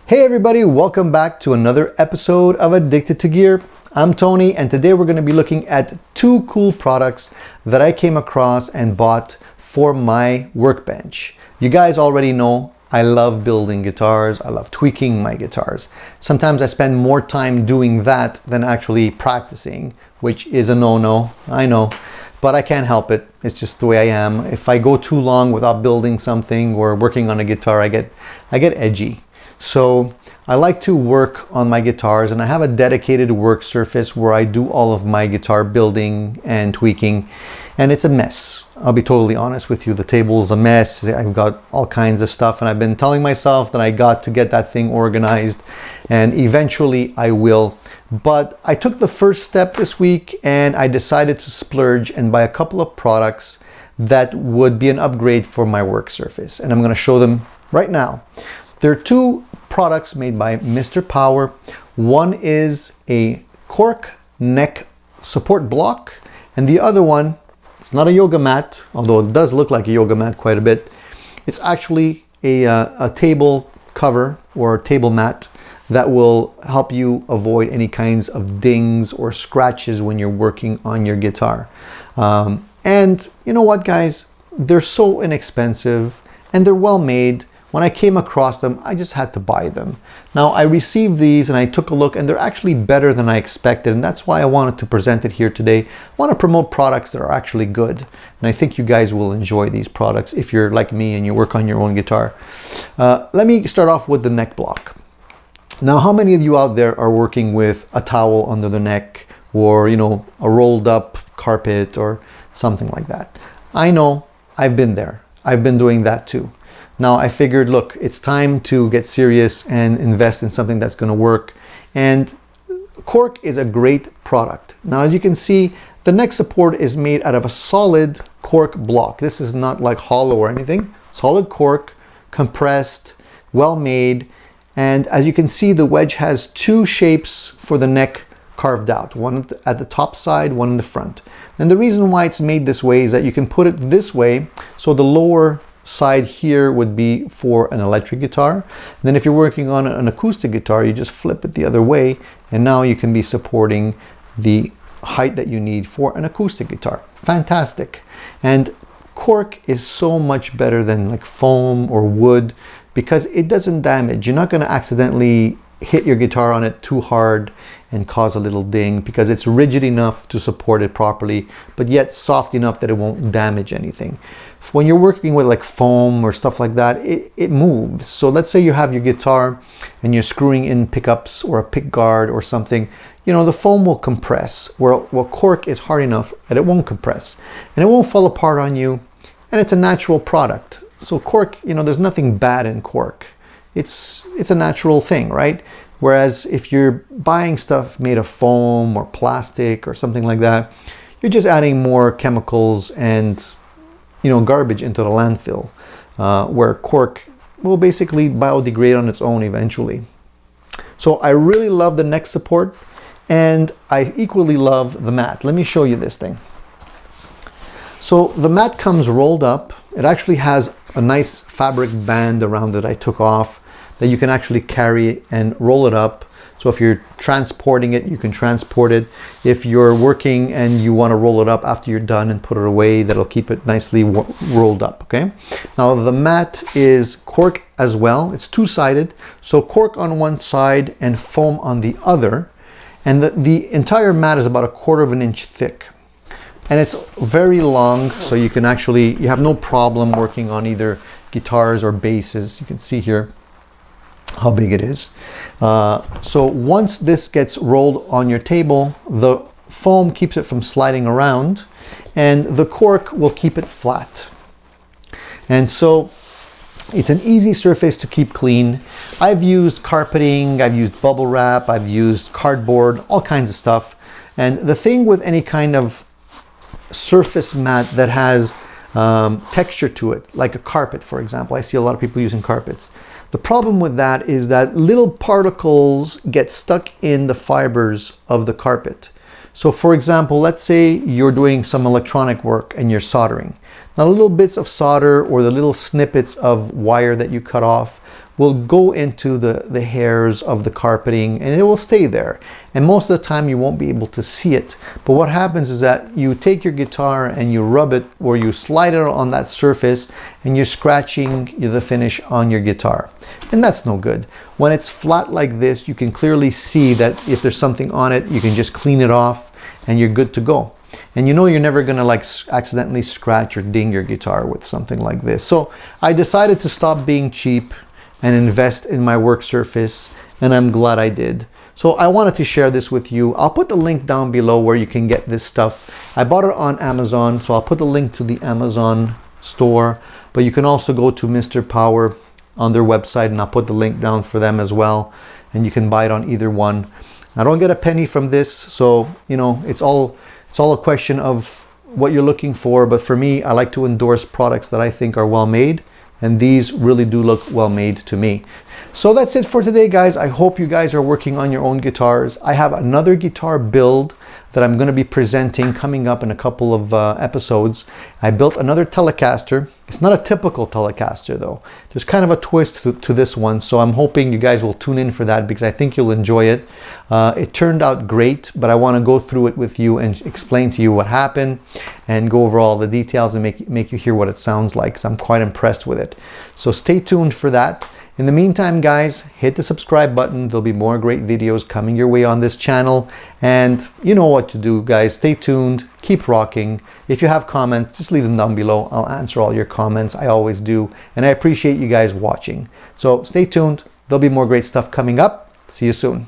Hey everybody, welcome back to another episode of Addicted to Gear. I'm Tony, and today we're going to be looking at two cool products that I came across and bought for my workbench. You guys already know I love building guitars. I love tweaking my guitars. Sometimes I spend more time doing that than actually practicing, which is a no-no, I know, but I can't help it. It's just the way I am. If I go too long without building something or working on a guitar, I get edgy. So I like to work on my guitars, and I have a dedicated work surface where I do all of my guitar building and tweaking, and it's a mess. I'll be totally honest with you. The table is a mess. I've got all kinds of stuff, and I've been telling myself that I got to get that thing organized, and eventually I will. But I took the first step this week, and I decided to splurge and buy a couple of products that would be an upgrade for my work surface, and I'm going to show them right now. There are two products made by Mr. Power. One is a cork neck support block, and the other one, it's not a yoga mat, although it does look like a yoga mat quite a bit. It's actually a table cover or table mat that will help you avoid any kinds of dings or scratches when you're working on your guitar. And you know what, guys? They're so inexpensive and they're well made. When I came across them, I just had to buy them. Now, I received these and I took a look, and they're actually better than I expected, and that's why I wanted to present it here today. I want to promote products that are actually good, and I think you guys will enjoy these products if you're like me and you work on your own guitar. Let me start off with the neck block. Now, how many of you out there are working with a towel under the neck, or a rolled up carpet or something like that? I know, I've been there. I've been doing that too. Now I figured, look, it's time to get serious and invest in something that's going to work. And cork is a great product. Now, as you can see, the neck support is made out of a solid cork block. This is not like hollow or anything. Solid cork, compressed, well made. And as you can see, the wedge has two shapes for the neck carved out. One at the top side, one in the front. And the reason why it's made this way is that you can put it this way, so the lower side here would be for an electric guitar. And then if you're working on an acoustic guitar, you just flip it the other way, and now you can be supporting the height that you need for an acoustic guitar. Fantastic. And cork is so much better than like foam or wood because it doesn't damage. You're not going to accidentally hit your guitar on it too hard and cause a little ding, because it's rigid enough to support it properly, but yet soft enough that it won't damage anything. When you're working with like foam or stuff like that, it moves. So let's say you have your guitar and you're screwing in pickups or a pick guard or something, the foam will compress, well, cork is hard enough that it won't compress and it won't fall apart on you, and it's a natural product. So cork, there's nothing bad in cork. It's a natural thing, right? Whereas if you're buying stuff made of foam or plastic or something like that, you're just adding more chemicals and garbage into the landfill, where cork will basically biodegrade on its own eventually. So I really love the neck support, and I equally love the mat. Let me show you this thing. So the mat comes rolled up. It actually has a nice fabric band around it I took off that you can actually carry and roll it up. So if you're transporting it, you can transport it. If you're working and you want to roll it up after you're done and put it away, that'll keep it nicely rolled up, okay? Now the mat is cork as well. It's two-sided, so cork on one side and foam on the other. And the entire mat is about 1/4 of an inch thick. And it's very long, so you have no problem working on either guitars or basses. You can see here how big it is. So once this gets rolled on your table, the foam keeps it from sliding around, and the cork will keep it flat. And so it's an easy surface to keep clean. I've used carpeting, I've used bubble wrap, I've used cardboard, all kinds of stuff. And the thing with any kind of surface mat that has texture to it, like a carpet, for example, I see a lot of people using carpets. The problem with that is that little particles get stuck in the fibers of the carpet. So for example, let's say you're doing some electronic work and you're soldering. Now, the little bits of solder or the little snippets of wire that you cut off will go into the hairs of the carpeting, and it will stay there. And most of the time you won't be able to see it. But what happens is that you take your guitar and you rub it, or you slide it on that surface, and you're scratching the finish on your guitar. And that's no good. When it's flat like this, you can clearly see that if there's something on it, you can just clean it off and you're good to go. And you know you're never gonna like accidentally scratch or ding your guitar with something like this. So I decided to stop being cheap and invest in my work surface, and I'm glad I did. So I wanted to share this with you. I'll put the link down below where you can get this stuff. I bought it on Amazon, so I'll put the link to the Amazon store, but you can also go to Mr. Power on their website, and I'll put the link down for them as well, and you can buy it on either one. I don't get a penny from this, so you know, it's all a question of what you're looking for. But for me, I like to endorse products that I think are well made, and these really do look well made to me. So that's it for today, guys. I hope you guys are working on your own guitars. I have another guitar build that I'm going to be presenting coming up in a couple of episodes. I built another Telecaster. It's not a typical Telecaster though. There's kind of a twist to this one, so I'm hoping you guys will tune in for that because I think you'll enjoy it. It turned out great, but I want to go through it with you and explain to you what happened and go over all the details and make you hear what it sounds like, because I'm quite impressed with it. So stay tuned for that. In the meantime, guys, hit the subscribe button. There'll be more great videos coming your way on this channel. And you know what to do, guys. Stay tuned. Keep rocking. If you have comments, just leave them down below. I'll answer all your comments. I always do. And I appreciate you guys watching. So stay tuned. There'll be more great stuff coming up. See you soon.